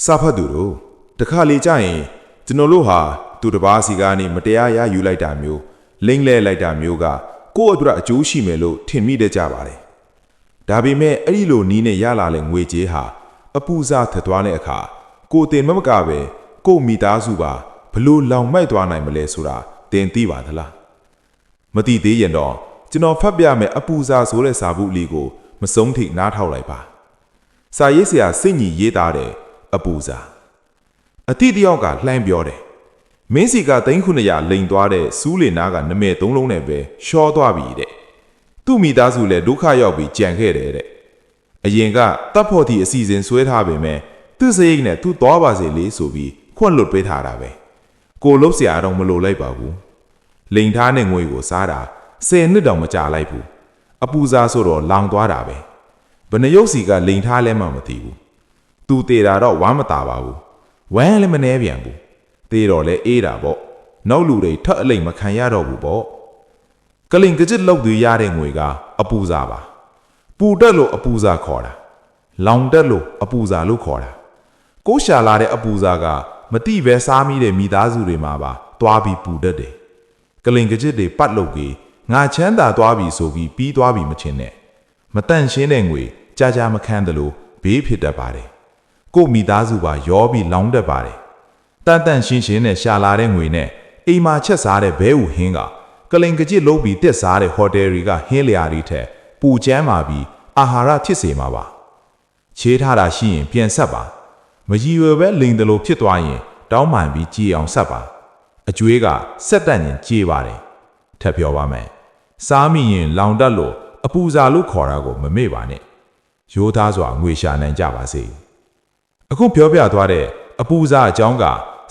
စာဖတ်သူတို့တခါလေကြာရင်ကျွန်တော်တို့ဟာသူတစ်ပါးစီကနေမတရားရယူလိုက်တာမျိုးလိမ့်လဲလိုက်တာမျိုးကကိုယ့်အတွက်အကျိုးရှိမယ်လို့ထင်မိတတ်ကြပါတယ်ဒါပေမဲ့အဲ့ဒီလိုနီးနဲ့ရလာတဲ့ငွေကြေးဟာအပူစားထသွားတဲ့အခါကိုတင်မကပဲကိုမိသားစုပါဘလို့လောင်မိုက်သွားနိုင်မလဲဆိုတာတင်သိပါသလားမသိသေးရင်တော့ကျွန်တော်ဖတ်ပြမယ်အပူစားဆိုတဲ့စာဘူးလေးကိုမဆုံးထိနားထောက်လိုက်ပါစာရေးဆရာစိတ်ညီရေးသားတဲ့အပူစားအတိတယောက်ကလှမ်းပြောတယ်မင်းစီက3900လိန်သွားတဲ့စူးလင်နာကနမဲ3လုံးနဲ့ပဲရှော့သွားပြီတဲ့သူ့မိသားစုလည်းဒုက္ခရောက်ပြီးကြံခဲ့တယ်တဲ့အရင်ကတပ်ဖို့တီအစီအစဉ်ဆွဲထားပေမဲ့သူ့စရိတ်နဲ့သူသွားပါစေလေဆိုပြီးခွန့်လွတ်ပေးထားတာပဲကိုလှုပ်เสียတော့မလိုလိုက်ပါဘူးလိန်ထားတဲ့ငွေကိုစားတာ10နှစ်တောင်မကြာလိုက်ဘူးအပူစားဆိုတော့လောင်သွားတာပဲဘယ်နှရုပ်စီကလိန်ထားလဲမှမသိဘူးသူတေတာတော့ဝမ်းမတာပါဘူးဝမ်းလည်းမနှဲပြန်ဘူးတေတော့လဲအေးတာပေါ့နောက်လူတွေထပ်အလိမ်မခံရတော့ဘူးပေါ့ကလင်ကကြစ်လောက်သူရတဲ့ငွေကအပူစားပါပူတက်လို့အပူစားခေါ်တာလောင်တက်လို့အပူစားလို့ခေါ်တာကိုရှာလာတဲ့အပူစားကမတိပဲစားမိတဲ့မိသားစုတွေမှာပါသွားပြီးပူတက်တယ်ကလင်ကကြစ်တွေပတ်လို့ကြီးငါချမ်းသာသွားပြီဆိုပြီးပြီးသွားပြီမချင်နဲ့မတန့်ရှင်းတဲ့ငွေကြာကြာမခန်းတယ်လို့ဘေးဖြစ်တတ်ပါတယ်ကိုမိသားစုပါရောပြီးလောင်တတ်ပါတယ်တန်ရှင်းရှင်းနဲ့ရှာလာတဲ့ငွေနဲ့အိမ်မှာချက်စားတဲ့ဘဲဥဟင်းကလင်ကကြစ်လုံးပြီးတက်စားတဲ့ဟိုတယ်တွေကဟင်းလျာတွေထက်ပူချမ်းမာပြီးအာဟာရဖြစ်စေမှာပါချေးထားတာရှိရင်ပြန်ဆက်ပါမကြီးရွယ်ပဲလိန်တယ်လို့ဖြစ်သွားရင်တောင်းပန်ပြီးကြည်အောင်ဆက်ပါအကျွေးကဆက်တန့်ရင်ကြေးပါတယ်ထပ်ပြောပါမယ်စားမိရင်လောင်တတ်လို့အပူစားလို့ခေါ်တာကိုမမေ့ပါနဲ့ရိုးသားစွာငွေရှာနိုင်ကြပါစေအခုပြောပြသွားတဲ့အပူစားအကြောင်းက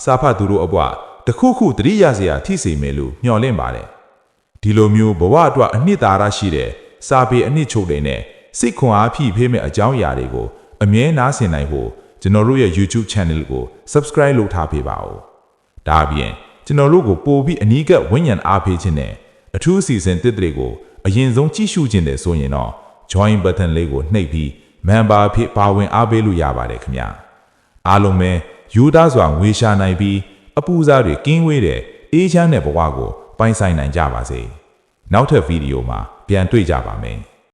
စာဖတ်သူတို့အပွားတခုခုတတိယစရာထိစေမယ်လို့မျှော်လင့်ပါတယ်ဒီလိုမျိုးဘဝအတွက်အနှစ်သာရရှိတဲ့စာပေအနှစ်ချုပ်တွေနဲ့စိတ်ခွန်အားဖြည့်ဖေးမဲ့အကြောင်းအရာတွေကိုအမြဲနားဆင်နိုင်ဖို့ကျွန်တော်တို့ရဲ့ YouTube Channel ကို Subscribe လုပ်ထားပေးပါဦးဒါအပြင်ကျွန်တော်တို့ကိုပို့ပြီးအနီးကပ်ဝန်းရံအားပေးခြင်းနဲ့အထူးအစီအစဉ်တစ်တွေကိုအရင်ဆုံးကြည့်ရှုခြင်းတယ်ဆိုရင်တော့ Join Button လေးကိုနှိပ်ပြီး Member အဖြစ်ပါဝင်အားပေးလို့ရပါတယ်ခင်ဗျာအားလုံးပဲယူသားစွာငွေရှာနိုင်ပြီးအပူစားတွေကင်းဝေးတဲ့အေးချမ်းတဲ့ဘဝကိုပိုင်ဆိုင်နိုင်ကြပါစေနောက်ထပ်ဗီဒီယိုမှာပြန်တွေ့ကြပါမယ်